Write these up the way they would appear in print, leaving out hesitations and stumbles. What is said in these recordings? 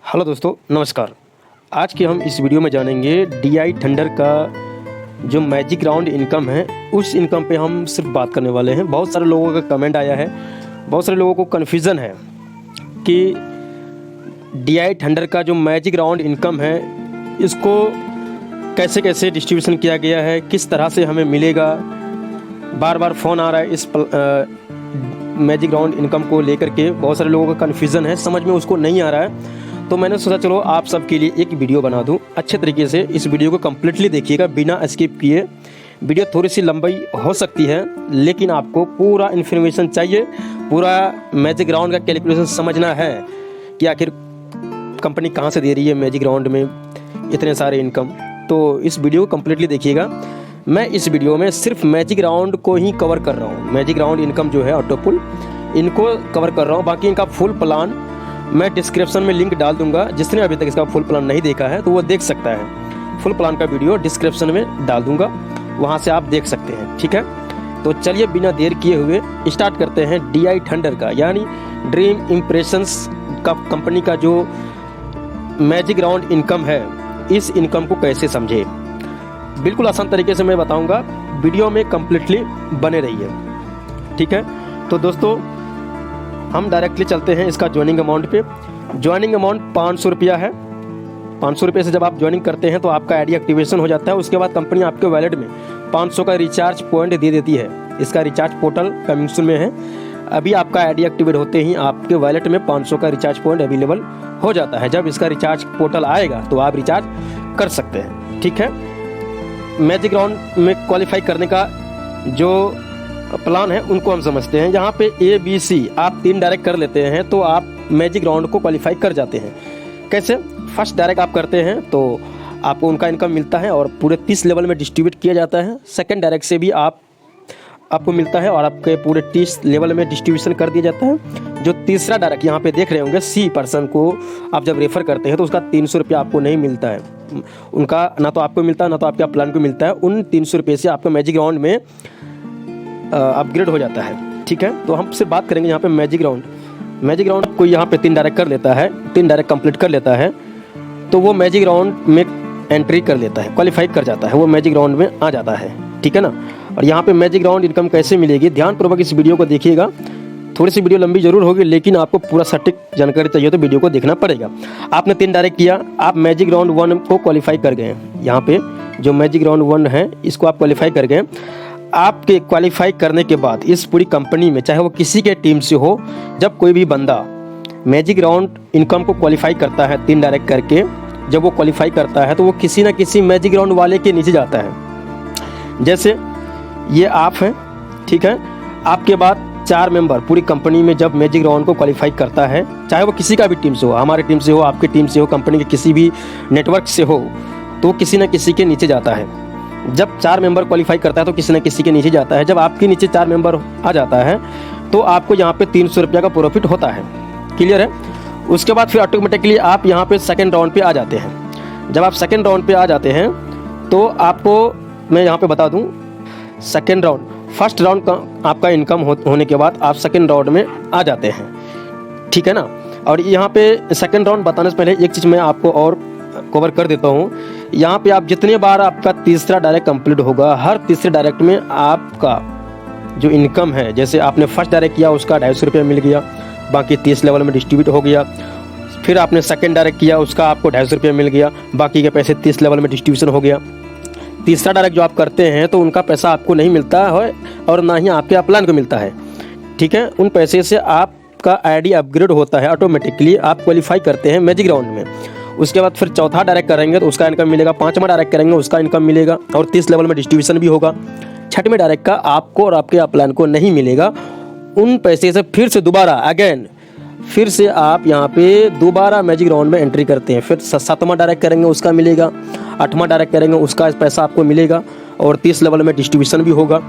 Hello दोस्तों, नमस्कार। आज के हम इस वीडियो में जानेंगे DI थंडर का जो मैजिक राउंड इनकम है, उस इनकम पे हम सिर्फ बात करने वाले हैं। बहुत सारे लोगों का कमेंट आया है, बहुत सारे लोगों को कन्फ्यूज़न है कि DI थंडर का जो मैजिक राउंड इनकम है, इसको कैसे कैसे डिस्ट्रीब्यूशन किया गया है, किस तरह से हमें मिलेगा। बार बार फ़ोन आ रहा है इस मैजिक राउंड इनकम को लेकर के। बहुत सारे लोगों का कन्फ्यूज़न है, समझ में उसको नहीं आ रहा है। तो मैंने सोचा चलो आप सबके लिए एक वीडियो बना दूं। अच्छे तरीके से इस वीडियो को कम्प्लीटली देखिएगा बिना स्किप किए। वीडियो थोड़ी सी लंबाई हो सकती है, लेकिन आपको पूरा इन्फॉर्मेशन चाहिए, पूरा मैजिक राउंड का कैलकुलेशन समझना है कि आखिर कंपनी कहाँ से दे रही है मैजिक राउंड में इतने सारे इनकम। तो इस वीडियो को कम्प्लीटली देखिएगा। मैं इस वीडियो में सिर्फ मैजिक राउंड को ही कवर कर रहा हूँ। मैजिक राउंड इनकम जो है ऑटोपुल, इनको कवर कर रहा हूँ। बाकी इनका फुल प्लान मैं डिस्क्रिप्शन में लिंक डाल दूंगा। जिसने अभी तक इसका फुल प्लान नहीं देखा है तो वो देख सकता है। फुल प्लान का वीडियो डिस्क्रिप्शन में डाल दूंगा, वहाँ से आप देख सकते हैं। ठीक है, तो चलिए बिना देर किए हुए स्टार्ट करते हैं DI थंडर का, यानी ड्रीम इम्प्रेशंस का कंपनी का जो मैजिक राउंड इनकम है। इस इनकम को कैसे समझे, बिल्कुल आसान तरीके से मैं बताऊंगा। वीडियो में कम्प्लीटली बने रहिए। ठीक है, तो दोस्तों हम डायरेक्टली चलते हैं इसका ज्वाइनिंग अमाउंट पे। ज्वाइनिंग अमाउंट 500 रुपया है। 500 रुपये से जब आप ज्वाइनिंग करते हैं तो आपका आईडी एक्टिवेशन हो जाता है। उसके बाद कंपनी आपके वैलेट में 500 का रिचार्ज पॉइंट दे देती है। इसका रिचार्ज पोर्टल कमिंग सून में है। अभी आपका आईडी एक्टिवेट होते ही आपके वैलेट में 500 का रिचार्ज पॉइंट अवेलेबल हो जाता है। जब इसका रिचार्ज पोर्टल आएगा तो आप रिचार्ज कर सकते हैं। ठीक है, मैजिक राउंड में क्वालिफाई करने का जो प्लान है उनको हम समझते हैं। यहाँ पे ABC आप 3 डायरेक्ट कर लेते हैं तो आप मैजिक राउंड को क्वालिफाई कर जाते हैं। कैसे? फर्स्ट डायरेक्ट आप करते हैं तो आपको उनका इनकम मिलता है और पूरे 30 लेवल में डिस्ट्रीब्यूट किया जाता है। सेकंड डायरेक्ट से भी आपको मिलता है और आपके पूरे 30 लेवल में डिस्ट्रीब्यूशन कर दिया जाता है। जो तीसरा डायरेक्ट यहाँ पे देख रहे होंगे, C पर्सन को आप जब रेफर करते हैं तो उसका 300 रुपया आपको नहीं मिलता है। उनका ना तो आपको मिलता है ना तो आपके प्लान को मिलता है। उन 300 रुपये से आपका मैजिक राउंड में अपग्रेड हो जाता है। ठीक है, तो हम सिर्फ बात करेंगे यहाँ पे मैजिक राउंड। मैजिक राउंड कोई यहाँ पे 3 डायरेक्ट कर लेता है, 3 डायरेक्ट कंप्लीट कर लेता है तो वो मैजिक राउंड में एंट्री कर लेता है, क्वालिफाई कर जाता है, वो मैजिक राउंड में आ जाता है। ठीक है ना। और यहाँ पे मैजिक राउंड इनकम कैसे मिलेगी, ध्यानपूर्वक इस वीडियो को देखिएगा। थोड़ी सी वीडियो लंबी जरूर होगी, लेकिन आपको पूरा सटीक जानकारी चाहिए तो वीडियो को देखना पड़ेगा। आपने 3 डायरेक्ट किया, आप मैजिक राउंड 1 को क्वालिफाई कर गए। यहाँ पे जो मैजिक राउंड 1 है इसको आप क्वालिफाई कर गए। आपके क्वालिफाई करने के बाद इस पूरी कंपनी में, चाहे वो किसी के टीम से हो, जब कोई भी बंदा मैजिक राउंड इनकम को क्वालिफाई करता है 3 डायरेक्ट करके, जब वो क्वालिफाई करता है तो वो किसी ना किसी मैजिक राउंड वाले के नीचे जाता है। जैसे ये आप हैं, ठीक है। आपके बाद 4 मेंबर पूरी कंपनी में जब मैजिक राउंड को क्वालिफाई करता है, चाहे वो किसी का भी टीम से हो, हमारे टीम से हो, आपकी टीम से हो, कंपनी के किसी भी नेटवर्क से हो, तो किसी न किसी के नीचे जाता है। जब 4 मेंबर क्वालिफाई करता है तो किसी न किसी के नीचे जाता है। जब आपके नीचे 4 मेंबर आ जाता है तो आपको यहाँ पे 300 रुपया का प्रॉफिट होता है। क्लियर है। उसके बाद फिर ऑटोमेटिकली आप यहाँ पे सेकंड राउंड पे आ जाते हैं। जब आप सेकंड राउंड पे आ जाते हैं तो आपको मैं यहाँ पे बता दूँ, सेकंड राउंड, फर्स्ट राउंड का आपका इनकम होने के बाद आप सेकंड राउंड में आ जाते हैं। ठीक है ना। और यहाँ पे सेकंड राउंड बताने से पहले एक चीज़ मैं आपको और कवर कर देता हूँ। यहाँ पे आप जितने बार आपका तीसरा डायरेक्ट कंप्लीट होगा, हर तीसरे डायरेक्ट में आपका जो इनकम है, जैसे आपने फर्स्ट डायरेक्ट किया उसका 250 रुपया मिल गया, बाकी 30 लेवल में डिस्ट्रीब्यूट हो गया। फिर आपने सेकंड डायरेक्ट किया, उसका आपको 250 रुपया मिल गया, बाकी के पैसे 30 लेवल में डिस्ट्रीब्यूशन हो गया। तीसरा डायरेक्ट जो आप करते हैं तो उनका पैसा आपको नहीं मिलता है और ना ही आपके अपलाइन को मिलता है। ठीक है, उन पैसे से आपका आईडी अपग्रेड होता है, ऑटोमेटिकली आप क्वालिफाई करते हैं मैजिक राउंड में। उसके बाद फिर चौथा डायरेक्ट करेंगे तो उसका इनकम मिलेगा, 5वां डायरेक्ट करेंगे उसका इनकम मिलेगा और 30 लेवल में डिस्ट्रीब्यूशन भी होगा। 6वें डायरेक्ट का आपको और आपके अपलाइन को नहीं मिलेगा। उन पैसे से फिर से दोबारा अगेन फिर से आप यहाँ पे दोबारा मैजिक राउंड में एंट्री करते हैं। फिर 7वां डायरेक्ट करेंगे उसका मिलेगा, 8वां डायरेक्ट करेंगे उसका पैसा आपको मिलेगा और 30 लेवल में डिस्ट्रीब्यूशन भी होगा।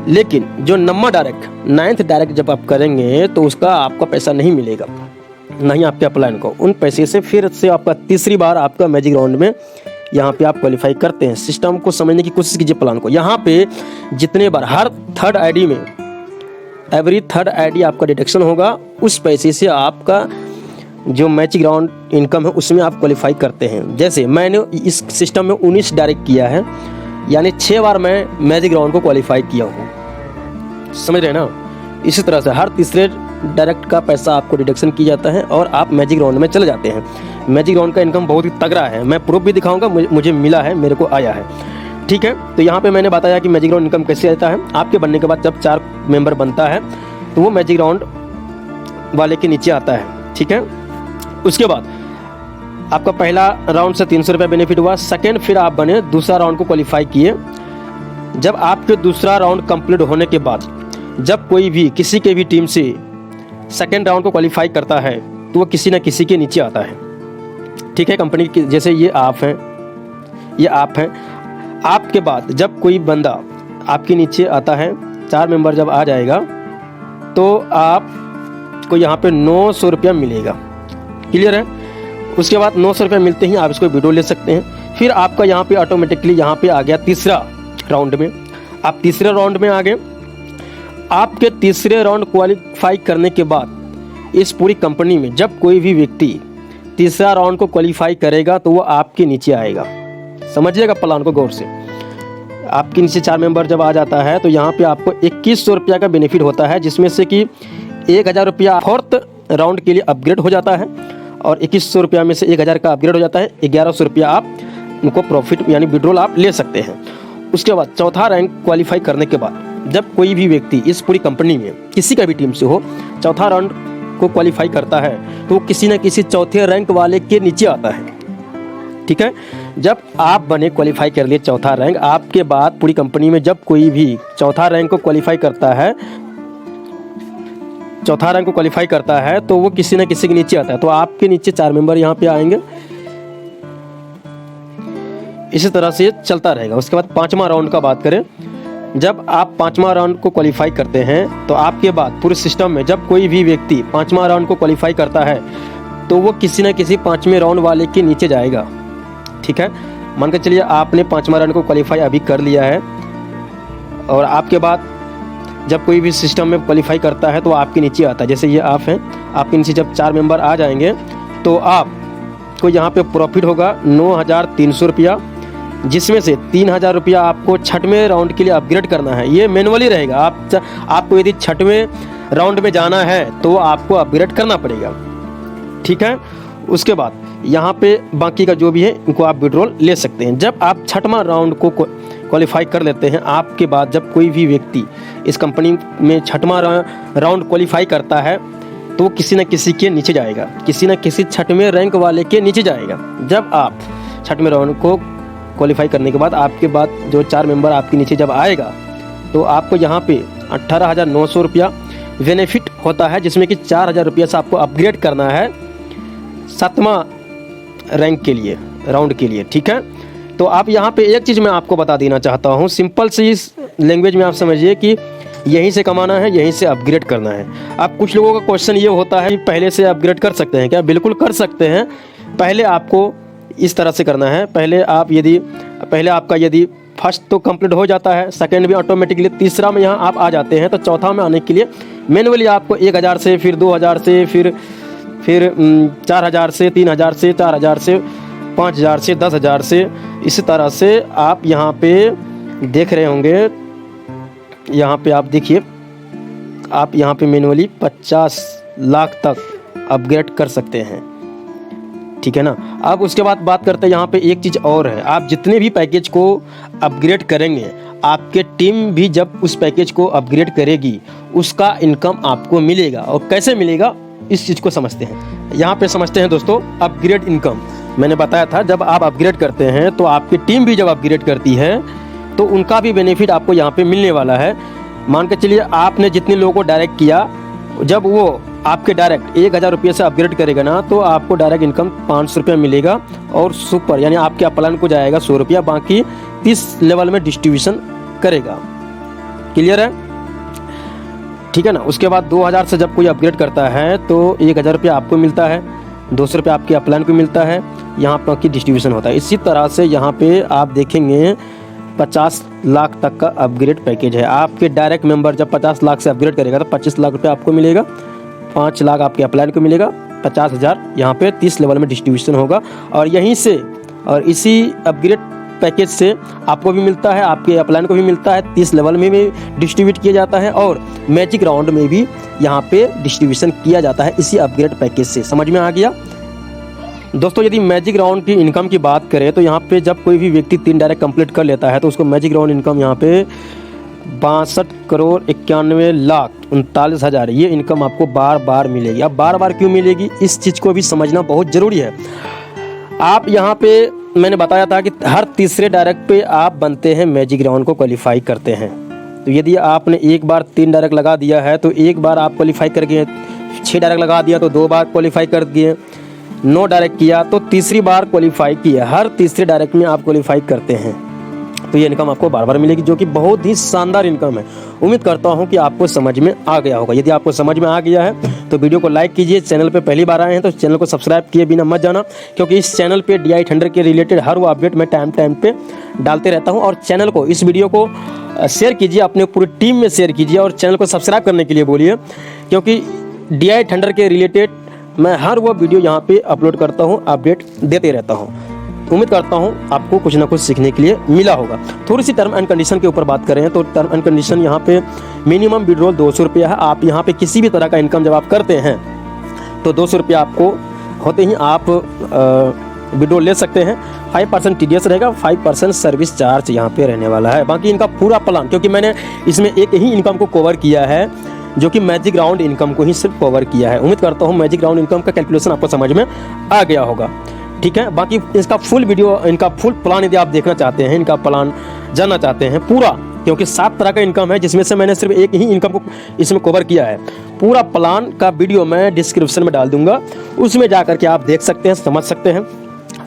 लेकिन जो 9वां डायरेक्ट, 9th डायरेक्ट जब आप करेंगे तो उसका आपका पैसा नहीं मिलेगा, नहीं आपके अपलाइन को। उन पैसे से फिर से आपका तीसरी बार आपका मैजिक राउंड में यहाँ पे आप क्वालिफाई करते हैं। सिस्टम को समझने की कोशिश कीजिए, प्लान को। यहाँ पे जितने बार हर थर्ड आईडी में एवरी थर्ड आईडी आपका डिडक्शन होगा, उस पैसे से आपका जो मैजिक राउंड इनकम है उसमें आप क्वालिफाई करते हैं। जैसे मैंने इस सिस्टम में 19 डायरेक्ट किया है, यानी 6 बार मैं मैजिक राउंड को क्वालिफाई किया हूँ, समझ रहे हैं ना। इसी तरह से हर तीसरे डायरेक्ट का पैसा आपको डिडक्शन किया जाता है और आप मैजिक राउंड में चले जाते हैं। मैजिक राउंड का इनकम बहुत ही तगड़ा है, मैं प्रूफ भी दिखाऊंगा, मुझे मिला है, मेरे को आया है, ठीक है। तो यहाँ पे मैंने बताया कि मैजिक राउंड इनकम कैसे आता है। आपके बनने के बाद जब 4 मेंबर बनता है तो वो मैजिक राउंड वाले के नीचे आता है, ठीक है। उसके बाद आपका पहला राउंड से 300 रुपये बेनिफिट हुआ, सेकेंड फिर आप बने, दूसरा राउंड को क्वालिफाई किए। जब आपके दूसरा राउंड कंप्लीट होने के बाद जब कोई भी किसी के भी टीम से सेकेंड राउंड को क्वालिफाई करता है तो वो किसी न किसी के नीचे आता है, ठीक है। कंपनी की जैसे ये आप हैं, ये आप हैं। आपके बाद जब कोई बंदा आपके नीचे आता है, 4 मेंबर जब आ जाएगा तो आपको यहाँ पे 900 रुपया मिलेगा, क्लियर है। उसके बाद 900 रुपया मिलते ही आप इसको विड्रॉ ले सकते हैं। फिर आपका यहाँ पे ऑटोमेटिकली यहाँ पे आ गया तीसरा राउंड में, आप तीसरे राउंड में आ गए। आपके तीसरे राउंड क्वालिफाई करने के बाद इस पूरी कंपनी में जब कोई भी व्यक्ति तीसरा राउंड को क्वालिफाई करेगा तो वो आपके नीचे आएगा, समझिएगा प्लान को गौर से। आपके नीचे 4 मेंबर जब आ जाता है तो यहाँ पे आपको 2100 रुपया का बेनिफिट होता है, जिसमें से कि 1000 रुपया फोर्थ राउंड के लिए अपग्रेड हो जाता है और 2100 रुपया में से 1000 का अपग्रेड हो जाता है। 1100 रुपया आप उनको प्रॉफिट यानी विड्रॉल आप ले सकते हैं। उसके बाद चौथा रैंक क्वालिफाई करने के बाद जब कोई भी व्यक्ति इस पूरी कंपनी में किसी का भी टीम से हो चौथा राउंड को क्वालिफाई करता है तो वो किसी न किसी चौथे रैंक वाले के नीचे आता है, ठीक है। जब आप बने क्वालिफाई कर लिए चौथा रैंक, आपके बाद पूरी कंपनी में जब कोई भी चौथा रैंक को क्वालिफाई करता है, चौथा रैंक को क्वालिफाई करता है तो वो किसी न किसी के नीचे आता है। तो आपके नीचे 4 मेंबर यहाँ पे आएंगे, इसी तरह से चलता रहेगा। उसके बाद 5वां राउंड का बात करें, जब आप 5वां राउंड को क्वालिफाई करते हैं तो आपके बाद पूरे सिस्टम में जब कोई भी व्यक्ति 5वां राउंड को क्वालिफाई करता है तो वो किसी न किसी 5वें राउंड वाले के नीचे जाएगा, ठीक है। मान के चलिए आपने 5वां राउंड को क्वालिफाई अभी कर लिया है और आपके बाद जब कोई भी सिस्टम में क्वालिफाई करता है तो आपके नीचे आता है। जैसे ये आप हैं, आपके नीचे जब 4 मेंबर आ जाएंगे तो आपको यहाँ पे प्रॉफिट होगा 9300 रुपया, जिसमें से 3000 रुपया आपको 6वें राउंड के लिए अपग्रेड करना है। ये मैनुअली रहेगा, आपको यदि 6वें राउंड में जाना है तो आपको अपग्रेड करना पड़ेगा, ठीक है। उसके बाद यहाँ पे बाकी का जो भी है इनको आप विड्रॉल ले सकते हैं। जब आप 6वां राउंड को क्वालिफाई कर लेते हैं, आपके बाद जब कोई भी व्यक्ति इस कंपनी में 6वां राउंड क्वालिफाई करता है तो वो किसी न किसी के नीचे जाएगा, किसी न किसी 6वें रैंक वाले के नीचे जाएगा। जब आप 6वें राउंड को क्वालिफाई करने के बाद आपके बाद जो 4 मेंबर आपके नीचे जब आएगा तो आपको यहाँ पे 18,900 रुपया बेनिफिट होता है, जिसमें कि 4,000 रुपया से आपको अपग्रेड करना है 7वां रैंक के लिए, राउंड के लिए, ठीक है। तो आप यहाँ पे एक चीज़ मैं आपको बता देना चाहता हूँ, सिंपल सी इस लैंग्वेज में आप समझिए कि यहीं से कमाना है, यहीं से अपग्रेड करना है। अब कुछ लोगों का क्वेश्चन ये होता है कि पहले से अपग्रेड कर सकते हैं क्या? बिल्कुल कर सकते हैं। पहले आपको इस तरह से करना है, पहले आपका यदि फर्स्ट तो कंप्लीट हो जाता है, सेकंड भी ऑटोमेटिकली, तीसरा में यहाँ आप आ जाते हैं तो चौथा में आने के लिए मैनुअली आपको 1000 से, फिर 2000 से, फिर 4000 से, 3000 से, 4000 से, 5000 से, 10,000 से, इसी तरह से आप यहाँ पे देख रहे होंगे। यहाँ पे आप देखिए, आप यहाँ पे मैनुअली 50 लाख तक अपग्रेड कर सकते हैं, ठीक है ना। अब उसके बाद बात करते हैं, यहाँ पे एक चीज़ और है, आप जितने भी पैकेज को अपग्रेड करेंगे, आपके टीम भी जब उस पैकेज को अपग्रेड करेगी उसका इनकम आपको मिलेगा। और कैसे मिलेगा इस चीज़ को समझते हैं। यहाँ पे समझते हैं दोस्तों, अपग्रेड इनकम। मैंने बताया था जब आप अपग्रेड करते हैं तो आपकी टीम भी जब अपग्रेड करती है तो उनका भी बेनिफिट आपको यहाँ पे मिलने वाला है। मान के चलिए आपने जितने लोगों को डायरेक्ट किया, जब वो आपके डायरेक्ट 1000 रुपये से अपग्रेड करेगा ना तो आपको डायरेक्ट इनकम 500 रुपया मिलेगा और सुपर यानी आपके अपलाइन को जाएगा 100 रुपया, बाकी 30 लेवल में डिस्ट्रीब्यूशन करेगा। क्लियर है, ठीक है ना। उसके बाद 2000 से जब कोई अपग्रेड करता है तो 1000 रुपया आपको मिलता है, 200 रुपया आपके अपलाइन को मिलता है, यहाँ पर की डिस्ट्रीब्यूशन होता है। इसी तरह से यहाँ पे आप देखेंगे 50 लाख तक का अपग्रेड पैकेज है। आपके डायरेक्ट मेंबर जब 50 लाख से अपग्रेड करेगा तो 25 लाख रुपया आपको मिलेगा, 5 लाख आपके अपलाइन को मिलेगा, 50,000 यहाँ पे 30 लेवल में डिस्ट्रीब्यूशन होगा। और यहीं से और इसी अपग्रेड पैकेज से आपको भी मिलता है, आपके अपलाइन को भी मिलता है, 30 लेवल में भी डिस्ट्रीब्यूट किया जाता है और मैजिक राउंड में भी यहाँ पे डिस्ट्रीब्यूशन किया जाता है इसी अपग्रेड पैकेज से। समझ में आ गया दोस्तों। यदि मैजिक राउंड की इनकम की बात करें तो यहाँ पे जब कोई भी व्यक्ति 3 डायरेक्ट कंप्लीट कर लेता है तो उसको मैजिक राउंड इनकम यहाँ पे 62,91,39,39,000 ये इनकम आपको बार बार मिलेगी। अब बार बार क्यों मिलेगी, इस चीज़ को भी समझना बहुत ज़रूरी है। आप यहाँ पे मैंने बताया था कि हर तीसरे डायरेक्ट पे आप बनते हैं मैजिक राउंड को क्वालिफाई करते हैं। तो यदि आपने एक बार 3 डायरेक्ट लगा दिया है तो एक बार आप क्वालिफाई कर गए, 6 डायरेक्ट लगा दिया तो 2 बार क्वालिफाई कर दिए, 9 डायरेक्ट किया तो तीसरी बार क्वालिफाई किया, हर तीसरे डायरेक्ट में आप क्वालिफाई करते हैं तो ये इनकम आपको बार बार मिलेगी, जो कि बहुत ही शानदार इनकम है। उम्मीद करता हूँ कि आपको समझ में आ गया होगा। यदि आपको समझ में आ गया है तो वीडियो को लाइक कीजिए, चैनल पे पहली बार आए हैं तो चैनल को सब्सक्राइब किए बिना मत जाना, क्योंकि इस चैनल पे DI थंडर के रिलेटेड हर वो अपडेट मैं टाइम पे डालते रहता हूँ। और चैनल को, इस वीडियो को शेयर कीजिए, अपने पूरी टीम में शेयर कीजिए और चैनल को सब्सक्राइब करने के लिए बोलिए, क्योंकि DI थंडर के रिलेटेड मैं हर वो वीडियो यहाँ पे अपलोड करता हूँ, अपडेट देते रहता हूँ। उम्मीद करता हूँ आपको कुछ ना कुछ सीखने के लिए मिला होगा। थोड़ी सी टर्म एंड कंडीशन के ऊपर बात करें तो टर्म एंड कंडीशन यहाँ पे मिनिमम विड्रॉल 200 रुपया है। आप यहाँ पे किसी भी तरह का इनकम जब आप करते हैं तो 200 रुपया आपको होते ही आप विड्रॉल ले सकते हैं। 5% TDS रहेगा, 5% सर्विस चार्ज यहाँ पे रहने वाला है। बाकी इनका पूरा प्लान, क्योंकि मैंने इसमें एक ही इनकम को कवर किया है जो कि मैजिक राउंड इनकम को ही सिर्फ कवर किया है। उम्मीद करता हूँ मैजिक राउंड इनकम का कैलकुलेशन आपको समझ में आ गया होगा, ठीक है। बाकी इसका फुल वीडियो, इनका फुल प्लान यदि आप देखना चाहते हैं, इनका प्लान जानना चाहते हैं पूरा, क्योंकि 7 तरह का इनकम है जिसमें से मैंने सिर्फ एक ही इनकम को इसमें कवर किया है। पूरा प्लान का वीडियो मैं डिस्क्रिप्शन में डाल दूंगा, उसमें जा करके आप देख सकते हैं, समझ सकते हैं।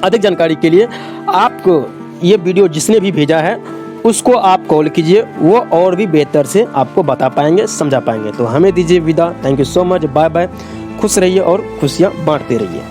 अधिक जानकारी के लिए आपको ये वीडियो जिसने भी भेजा है उसको आप कॉल कीजिए, वो और भी बेहतर से आपको बता पाएंगे, समझा पाएंगे। तो हमें दीजिए विदा। Thank you so much, bye bye. खुश रहिए और खुशियाँ बांटते रहिए।